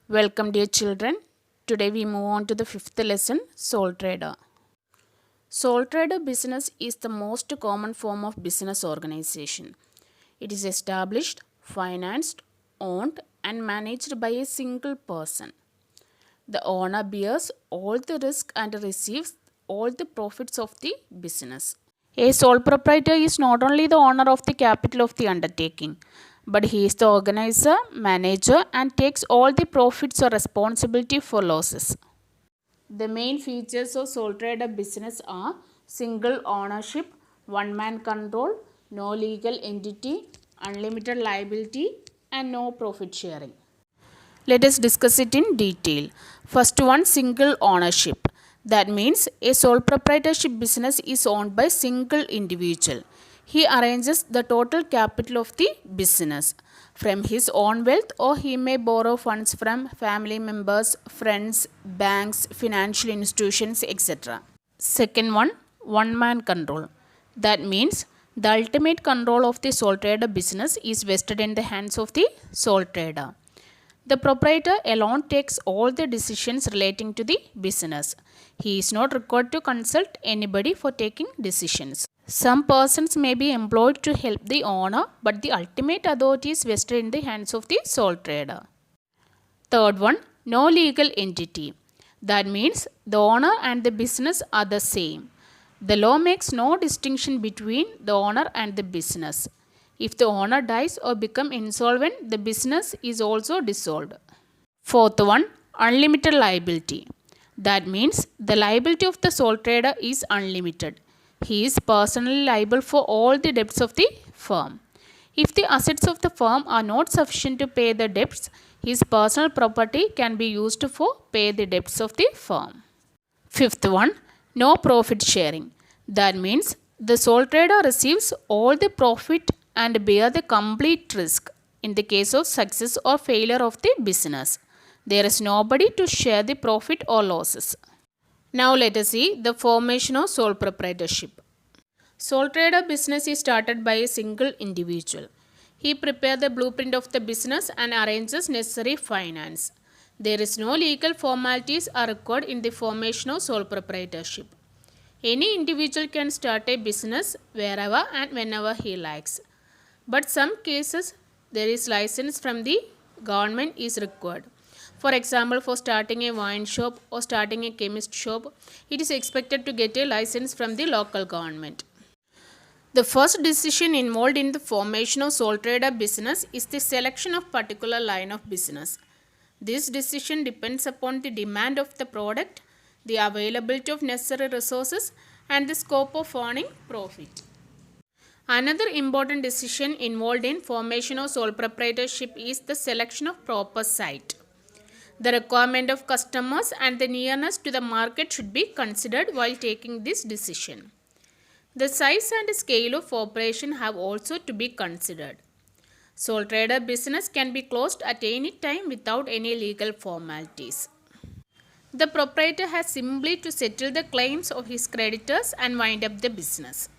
Welcome, dear children. Today we move on to the fifth lesson, sole trader. Sole trader business is the most common form of business organization. It is established, financed, owned, and managed by a single person. The owner bears all the risk and receives all the profits of the business. A sole proprietor is not only the owner of the capital of the undertaking, but he is the organizer, manager, and takes all the profits or responsibility for losses. The main features of sole trader business are single ownership, one man control, no legal entity, unlimited liability, and no profit sharing. Let us discuss it in detail. First one, single ownership. That means a sole proprietorship business is owned by single individual. He arranges the total capital of the business from his own wealth, or he may borrow funds from family members, friends, banks, financial institutions, etc. Second one man control. That means the ultimate control of the sole trader business is vested in the hands of the sole trader. The proprietor alone takes all the decisions relating to the business. He is not required to consult anybody for taking decisions. Some persons may be employed to help the owner, but the ultimate authority is vested in the hands of the sole trader. Third one, no legal entity. That means the owner and the business are the same. The law makes no distinction between the owner and the business. If the owner dies or becomes insolvent, the business is also dissolved. Fourth one, unlimited liability. That means the liability of the sole trader is unlimited. He is personally liable for all the debts of the firm. If the assets of the firm are not sufficient to pay the debts, his personal property can be used for pay the debts of the firm. Fifth one, no profit sharing. That means the sole trader receives all the profit and bear the complete risk in the case of success or failure of the business. There is nobody to share the profit or losses. Now let us see the formation of sole proprietorship. Sole trader business is started by a single individual. He prepares the blueprint of the business and arranges necessary finance. There is no legal formalities are required in the formation of sole proprietorship. Any individual can start a business wherever and whenever he likes. But some cases there is license from the government is required. For example, for starting a wine shop or starting a chemist shop, it is expected to get a license from the local government. The first decision involved in the formation of sole trader business is the selection of particular line of business. This decision depends upon the demand of the product, the availability of necessary resources, and the scope of earning profit. Another important decision involved in formation of sole proprietorship is the selection of proper site. The requirement of customers and the nearness to the market should be considered while taking this decision. The size and scale of operation have also to be considered. Sole trader business can be closed at any time without any legal formalities. The proprietor has simply to settle the claims of his creditors and wind up the business.